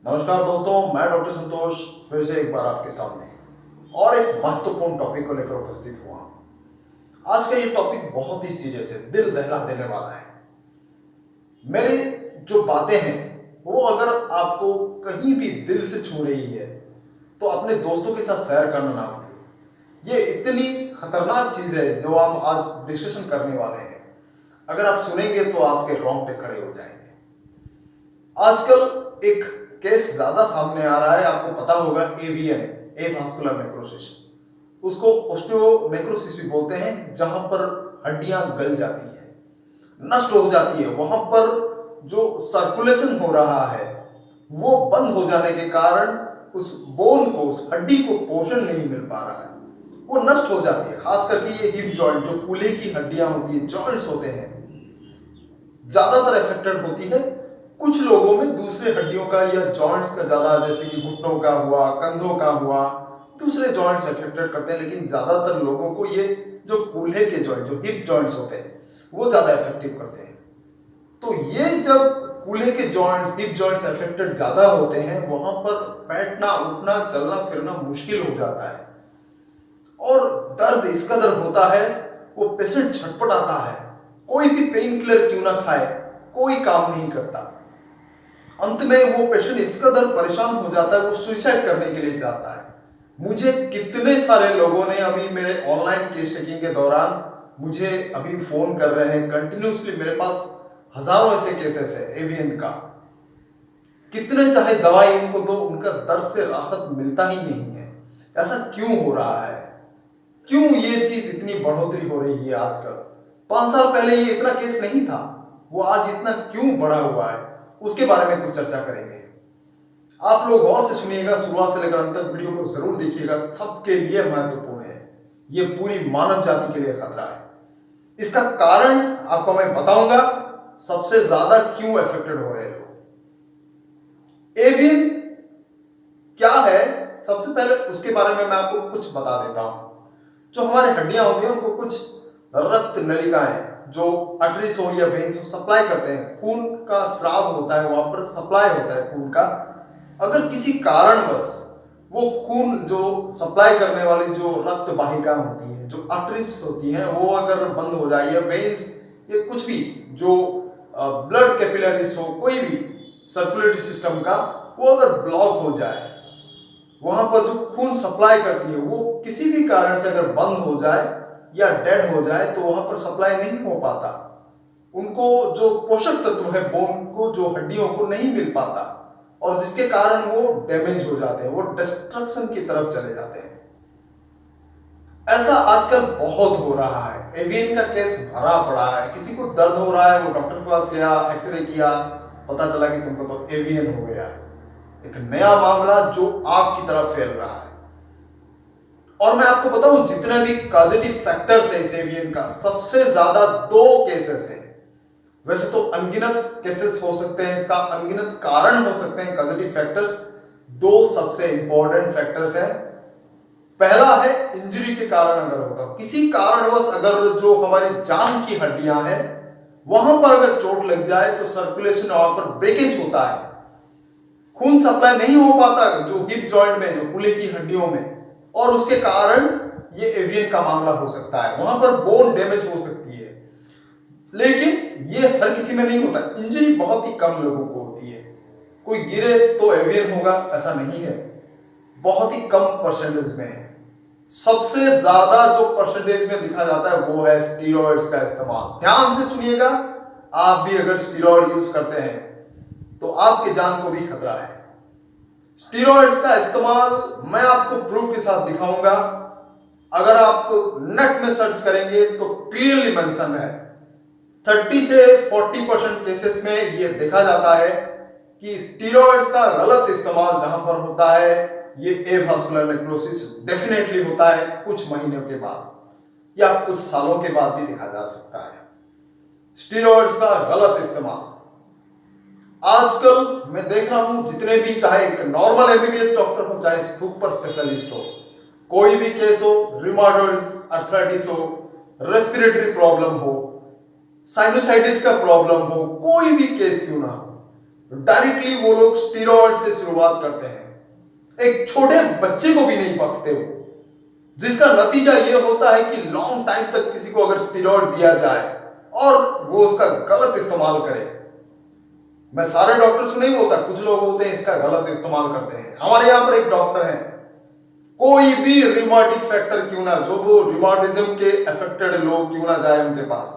नमस्कार दोस्तों, मैं डॉक्टर संतोष फिर से एक बार आपके सामने और एक महत्वपूर्ण टॉपिक को लेकर उपस्थित हुआ। आज का ये टॉपिक बहुत ही सीरियस है, दिल दहला देने वाला है। मेरी जो बातें हैं वो अगर आपको कहीं भी दिल से छू रही है तो अपने दोस्तों के साथ शेयर करना ना भूलिए। ये इतनी खतरनाक चीज़ है जो हम आज डिस्कशन करने वाले हैं। अगर आप सुनेंगे तो आपके रोंगटे खड़े हो जाएंगे। आजकल एक केस ज्यादा सामने आ रहा है, आपको पता होगा, एवीएन, एवास्कुलर नेक्रोसिस। उसको ओस्टियोनेक्रोसिस भी बोलते हैं, जहां पर हड्डियां गल जाती है, नष्ट हो जाती है। वहां पर जो सर्कुलेशन हो रहा है वो बंद हो जाने के कारण उस बोन को, उस हड्डी को पोषण नहीं मिल पा रहा है, वो नष्ट हो जाती है। खास करके ये हिप जॉइंट, जो कूल्हे की हड्डियां होती है, जॉइंट्स होते हैं, ज्यादातर अफेक्टेड होती है। कुछ लोगों में दूसरे हड्डियों का या जॉइंट्स का ज्यादा, जैसे कि घुटनों का हुआ, कंधों का हुआ, दूसरे जॉइंट्स अफेक्टेड करते हैं। लेकिन ज्यादातर लोगों को ये जो कूल्हे के जॉइंट, जो हिप जॉइंट्स होते हैं, वो ज्यादा इफेक्टिव करते हैं। तो ये जब कूल्हे के जॉइंट, हिप जॉइंट्स अफेक्टेड ज्यादा होते हैं, वहां पर बैठना, उठना, चलना फिरना मुश्किल हो जाता है और दर्द इस कदर होता है वो पेशेंट छटपटाता है। कोई भी पेन किलर क्यों ना खाए, कोई काम नहीं करता। अंत में वो पेशेंट इस कदर परेशान हो जाता है, वो सुसाइड करने के लिए जाता है। मुझे कितने सारे लोगों ने अभी मेरे ऑनलाइन केस टेकिंग के दौरान मुझे अभी फोन कर रहे हैं कंटिन्यूसली। मेरे पास हजारों ऐसे केसेस है एवीएन का। कितने चाहे दवाई उनको दो, उनका दर्द से राहत मिलता ही नहीं है। ऐसा क्यों हो रहा है? क्यों ये चीज इतनी बढ़ोतरी हो रही है आजकल? 5 साल पहले ये इतना केस नहीं था, वो आज इतना क्यों बढ़ा हुआ है, उसके बारे में कुछ चर्चा करेंगे। आप लोग गौर से सुनिएगा, शुरुआत से लेकर अंत तक वीडियो को जरूर देखिएगा। सबके लिए महत्वपूर्ण है, ये पूरी मानव जाति के लिए खतरा है। इसका कारण आपको मैं बताऊंगा, सबसे ज्यादा क्यों अफेक्टेड हो रहे हैं लोग। एवीएन क्या है, सबसे पहले उसके बारे में मैं आपको कुछ बता देता हूं। जो हमारे हड्डियां होती हैं उनको कुछ रक्त नलिकाएं, जो आर्टरीज हो या वेन्स हो, सप्लाई करते हैं। खून का स्राव होता है, वहां पर सप्लाई होता है खून का। अगर किसी कारणवश वो खून, जो सप्लाई करने वाली जो रक्त वाहिका होती है, जो आर्टरीज होती हैं, वो अगर बंद हो जाए, या वेन्स, या कुछ भी जो ब्लड कैपिलरीज हो, कोई भी सर्कुलेटरी सिस्टम का, वो अगर ब्लॉक हो जाए, वहां पर जो खून सप्लाई करती है वो किसी भी कारण से अगर बंद हो जाए या डेड हो जाए, तो वहां पर सप्लाई नहीं हो पाता। उनको जो पोषक तत्व है बोन को, जो हड्डियों को, नहीं मिल पाता, और जिसके कारण वो डैमेज हो जाते हैं, वो डिस्ट्रक्शन की तरफ चले जाते हैं। ऐसा आजकल बहुत हो रहा है। एवीएन का केस भरा पड़ा है। किसी को दर्द हो रहा है, वो डॉक्टर के पास गया, एक्सरे किया, पता चला कि तुमको तो एवीएन हो गया है। एक नया मामला जो आग की तरह फैल रहा है। और मैं आपको बताऊं, जितने भी कॉजेटिव फैक्टर्स है इस एवीएन का, सबसे ज्यादा 2 केसेस है। वैसे तो अनगिनत केसेस हो सकते हैं, इसका अनगिनत कारण हो सकते हैं कॉजेटिव फैक्टर्स। 2 सबसे इंपॉर्टेंट फैक्टर्स हैं। पहला है इंजरी के कारण अगर होता, किसी कारणवश अगर जो हमारी जान की हड्डियां हैं वहां पर अगर चोट लग जाए तो सर्कुलेशन वहां पर ब्रेकेज होता है, खून सप्लाई नहीं हो पाता जो हिप जॉइंट में, जो कूल्हे की हड्डियों में, और उसके कारण ये एवीएन का मामला हो सकता है। वहां पर बोन डैमेज हो सकती है। लेकिन ये हर किसी में नहीं होता। इंजरी बहुत ही कम लोगों को होती है। कोई गिरे तो एवीएन होगा ऐसा नहीं है, बहुत ही कम परसेंटेज में है। सबसे ज्यादा जो परसेंटेज में दिखा जाता है वो है स्टीरॉइड्स का इस्तेमाल। ध्यान से सुनिएगा, आप भी अगर स्टीरॉइड यूज करते हैं तो आपके जान को भी खतरा है। स्टीरॉइड्स का इस्तेमाल मैं आपको प्रूफ के साथ दिखाऊंगा। अगर आप नेट में सर्च करेंगे तो क्लियरली मेंशन है। 30 से 40% केसेस में यह देखा जाता है कि स्टीरॉइड्स का गलत इस्तेमाल जहां पर होता है, ये एवास्कुलर नेक्रोसिस डेफिनेटली होता है कुछ महीनों के बाद या कुछ सालों के बाद भी देखा जा सकता है। स्टीरॉइड्स का गलत इस्तेमाल आजकल मैं देख रहा हूं, जितने भी, चाहे एक नॉर्मल एमबीबीएस डॉक्टर हो, चाहे सुपर स्पेशलिस्ट हो, कोई भी केस हो, रिमाटॉइड आर्थराइटिस हो, रेस्पिरेटरी प्रॉब्लम हो, साइनोसाइटिस का प्रॉब्लम हो, कोई भी केस क्यों ना हो, डायरेक्टली वो लोग स्टीरॉयड से शुरुआत करते हैं। एक छोटे बच्चे को भी नहीं बख्शते वो, जिसका नतीजा ये होता है कि लॉन्ग टाइम तक किसी को अगर स्टीरॉयड दिया जाए और वो उसका गलत इस्तेमाल करे, मैं सारे डॉक्टर्स को नहीं बोलता, कुछ लोग होते हैं इसका गलत इस्तेमाल करते हैं। हमारे यहां पर एक डॉक्टर हैं, कोई भी रिमाटिक फैक्टर क्यों ना, जो वो रिमाटिज्म के अफेक्टेड लोग क्यों ना जाए उनके पास,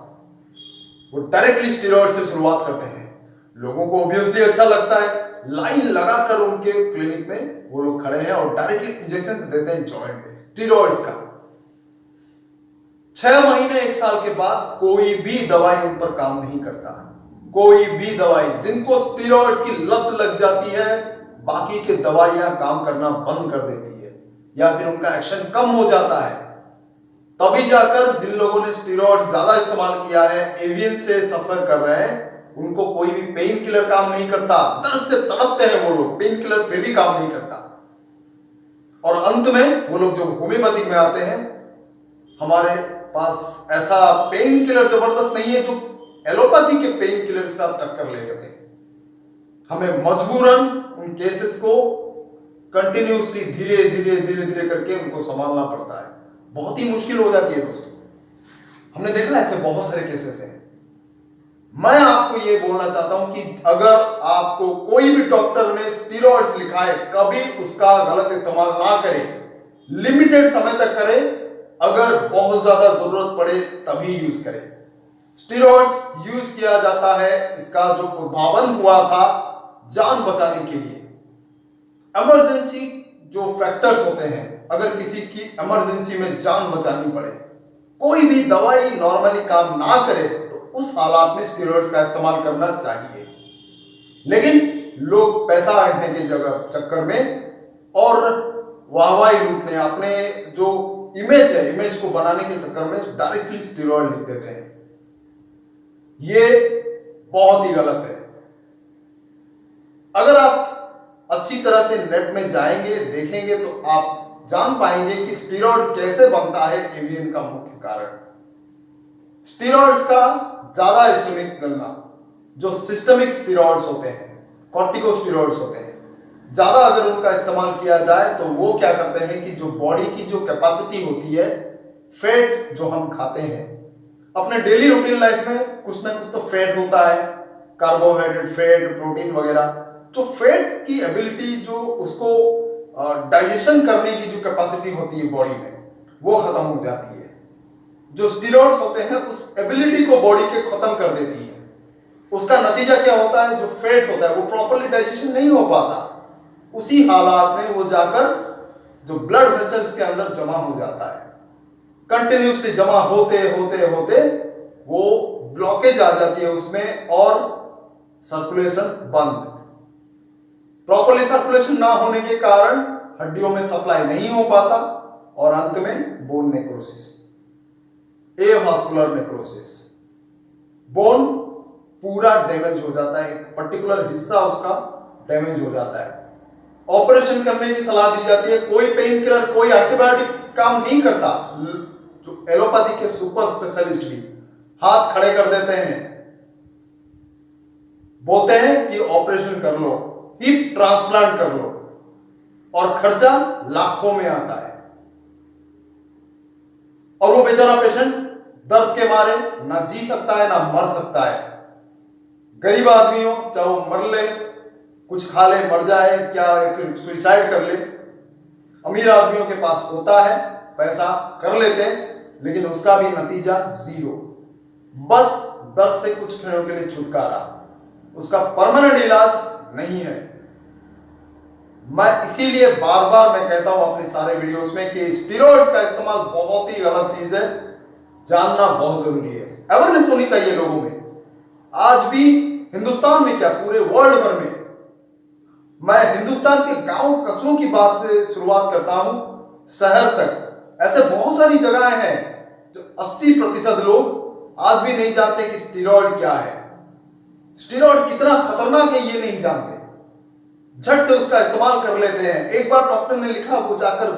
वो डायरेक्टली स्टीरॉयड से शुरुआत करते हैं। लोगों को ऑब्वियसली अच्छा लगता है, लाइन लगाकर उनके क्लिनिक में वो लोग खड़े हैं और डायरेक्टली इंजेक्शन देते हैं जॉइंट में स्टीरॉयड्स का। 6 महीने 1 साल के बाद कोई भी दवाई उन पर काम नहीं करता। कोई भी दवाई, जिनको स्टीरॉयड्स की लत लग जाती है, बाकी के दवाइयां काम करना बंद कर देती है या फिर उनका एक्शन कम हो जाता है। तभी जाकर जिन लोगों ने स्टीरॉयड्स ज्यादा इस्तेमाल किया है, एवियन से सफर कर रहे हैं, उनको कोई भी पेन किलर काम नहीं करता, दर्द से तड़पते हैं वो लोग, पेन किलर फिर भी काम नहीं करता। और अंत में वो लोग जो होम्योपैथिक में आते हैं, हमारे पास ऐसा पेन किलर जबरदस्त नहीं है जो एलोपैथी के पेन किलर के साथ टक्कर ले सके। हमें मजबूरन उन केसेस को कंटिन्यूसली धीरे धीरे धीरे धीरे करके उनको संभालना पड़ता है। बहुत ही मुश्किल हो जाती है दोस्तों, हमने देखा ऐसे बहुत सारे केसेस हैं। मैं आपको ये बोलना चाहता हूं कि अगर आपको कोई भी डॉक्टर ने स्टीरॉयड्स लिखा है, कभी उसका गलत इस्तेमाल ना करें, लिमिटेड समय तक करें, अगर बहुत ज्यादा जरूरत पड़े तभी यूज करें। स्टीरॉयड्स यूज किया जाता है, इसका जो उद्भावन हुआ था जान बचाने के लिए। इमरजेंसी जो फैक्टर्स होते हैं, अगर किसी की इमरजेंसी में जान बचानी पड़े, कोई भी दवाई नॉर्मली काम ना करे, तो उस हालात में स्टीरॉयड्स का इस्तेमाल करना चाहिए। लेकिन लोग पैसा हटने के जगह चक्कर में और वाहवाही लूटने, अपने जो इमेज है, इमेज को बनाने के चक्कर में डायरेक्टली स्टीरॉयड लिख देते हैं। ये बहुत ही गलत है। अगर आप अच्छी तरह से नेट में जाएंगे, देखेंगे, तो आप जान पाएंगे कि स्टीरॉयड कैसे बनता है। एवियन का मुख्य कारण स्टीरॉयड्स का ज्यादा इस्टेमिक गलना, जो सिस्टमिक स्टीरॉयड्स होते हैं, कॉर्टिकोस्टीरॉयड्स होते हैं, ज्यादा अगर उनका इस्तेमाल किया जाए तो वो क्या करते हैं कि जो बॉडी की जो कैपेसिटी होती है, फैट जो हम खाते हैं अपने डेली रूटीन लाइफ में, कुछ ना कुछ तो फैट होता है, कार्बोहाइड्रेट, फैट, प्रोटीन वगैरह। जो फैट की एबिलिटी, जो उसको डाइजेशन करने की जो कैपेसिटी होती है बॉडी में, वो खत्म हो जाती है। जो स्टीरॉयड्स होते हैं उस एबिलिटी को बॉडी के खत्म कर देती है। उसका नतीजा क्या होता है, जो फैट होता है वो प्रॉपर्ली डाइजेशन नहीं हो पाता। उसी हालात में वो जाकर जो ब्लड वेसल्स के अंदर जमा हो जाता है, कंटिन्यूसली जमा होते होते होते वो ब्लॉकेज आ जाती है उसमें और सर्कुलेशन बंद। प्रॉपर्ली सर्कुलेशन ना होने के कारण हड्डियों में सप्लाई नहीं हो पाता और अंत में bone necrosis, avascular necrosis. Bone पूरा डैमेज हो जाता है, एक पर्टिकुलर हिस्सा उसका डैमेज हो जाता है। ऑपरेशन करने की सलाह दी जाती है। कोई पेन किलर, कोई एंटीबायोटिक काम नहीं करता। जो एलोपैथी के सुपर स्पेशलिस्ट भी हाथ खड़े कर देते हैं, बोलते हैं कि ऑपरेशन कर लो, हिप ट्रांसप्लांट कर लो, और खर्चा लाखों में आता है। और वो बेचारा पेशेंट दर्द के मारे ना जी सकता है ना मर सकता है। गरीब आदमी हो, चाहे वो मर ले, कुछ खा ले, मर जाए, क्या फिर सुसाइड कर ले। अमीर आदमियों के पास होता है, पैसा कर लेते हैं, लेकिन उसका भी नतीजा जीरो। बस दर्द से कुछ क्षणों के लिए छुटकारा, उसका परमानेंट इलाज नहीं है। मैं इसीलिए बार बार मैं कहता हूं अपने सारे वीडियोस में कि स्टीरॉयड्स का इस्तेमाल बहुत ही गलत चीज है, जानना बहुत जरूरी है। अवेयरनेस होनी चाहिए लोगों में। आज भी हिंदुस्तान में क्या, पूरे वर्ल्ड भर में, मैं हिंदुस्तान के गांव कस्बों की बात से शुरुआत करता हूं, शहर तक ऐसे बहुत सारी जगहें हैं जो 80% लोग आज भी नहीं जानते कि स्टीरॉयड क्या है, स्टीरॉयड कितना खतरनाक है ये नहीं जानते, झट से उसका इस्तेमाल कर लेते हैं। एक बार डॉक्टर ने लिखा, वो जाकर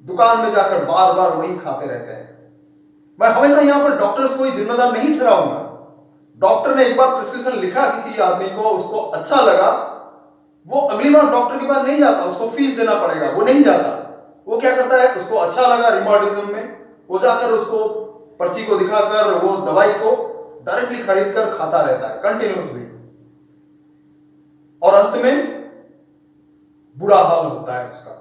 दुकान में जाकर बार बार वही खाते रहते हैं। मैं हमेशा यहां पर डॉक्टर्स को ही जिम्मेदार नहीं ठहराऊंगा। डॉक्टर ने ने एक बार प्रिस्क्रिप्शन लिखा किसी आदमी को, उसको अच्छा लगा, वो अगली बार डॉक्टर के पास नहीं जाता, उसको फीस देना पड़ेगा, वो नहीं जाता। वो क्या करता है, उसको अच्छा लगा रिमोटिज्म में, वो जाकर उसको पर्ची को दिखाकर वो दवाई को डायरेक्टली खरीद कर खाता रहता है कंटिन्यूसली, और अंत में बुरा हाल होता है उसका।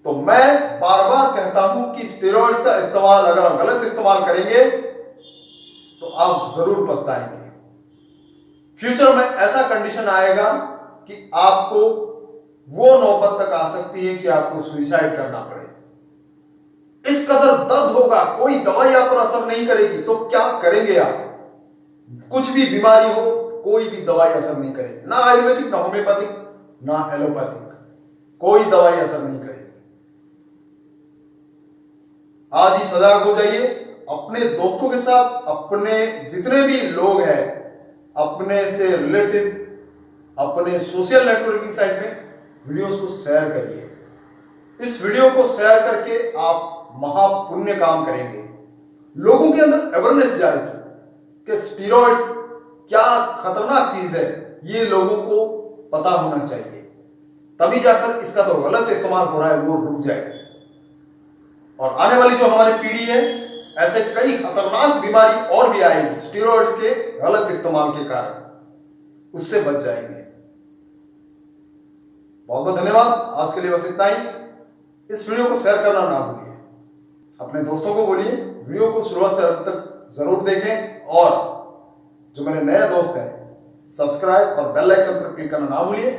तो मैं बार बार कहता हूं कि स्टेरॉइड्स का इस्तेमाल अगर आप गलत इस्तेमाल करेंगे तो आप जरूर पछताएंगे। फ्यूचर में ऐसा कंडीशन आएगा कि आपको वो नौबत तक आ सकती है कि आपको सुसाइड करना पड़े। इस कदर दर्द होगा, कोई दवाई आप पर असर नहीं करेगी, तो क्या करेंगे आप? कुछ भी बीमारी हो, कोई भी दवाई असर नहीं करेगी, ना आयुर्वेदिक, ना होम्योपैथिक, ना एलोपैथिक, कोई दवाई असर नहीं करेगी। आज ही सजाग हो जाइए, अपने दोस्तों के साथ, अपने जितने भी लोग हैं, अपने से रिलेटेड, अपने सोशल नेटवर्किंग साइट में वीडियोस को शेयर करिए। इस वीडियो को शेयर करके आप महापुण्य काम करेंगे। लोगों के अंदर अवेयरनेस जाएगी कि स्टेरॉइड्स क्या खतरनाक चीज है, ये लोगों को पता होना चाहिए। तभी जाकर इसका तो गलत इस्तेमाल हो रहा है वो रुक जाएगा। और आने वाली जो हमारी पीढ़ी है, ऐसे कई खतरनाक बीमारी और भी आएगी स्टेरॉइड्स के गलत इस्तेमाल के कारण, उससे बच जाएंगे। बहुत बहुत धन्यवाद। आज के लिए बस इतना ही। इस वीडियो को शेयर करना ना भूलिए, अपने दोस्तों को बोलिए वीडियो को शुरुआत से अंत तक जरूर देखें, और जो मेरे नए दोस्त हैं सब्सक्राइब और बेल आइकन पर क्लिक करना ना भूलिए,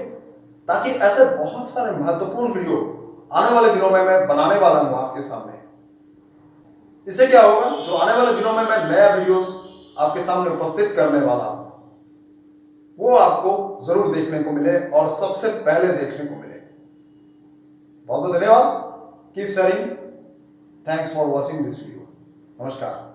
ताकि ऐसे बहुत सारे महत्वपूर्ण वीडियो आने वाले दिनों में मैं बनाने वाला हूं आपके सामने। इससे क्या होगा, जो आने वाले दिनों में मैं नया वीडियोस आपके सामने उपस्थित करने वाला हूं, वो आपको जरूर देखने को मिले और सबसे पहले देखने को मिले। बहुत बहुत धन्यवाद। Keep sharing. Thanks for watching this video. नमस्कार।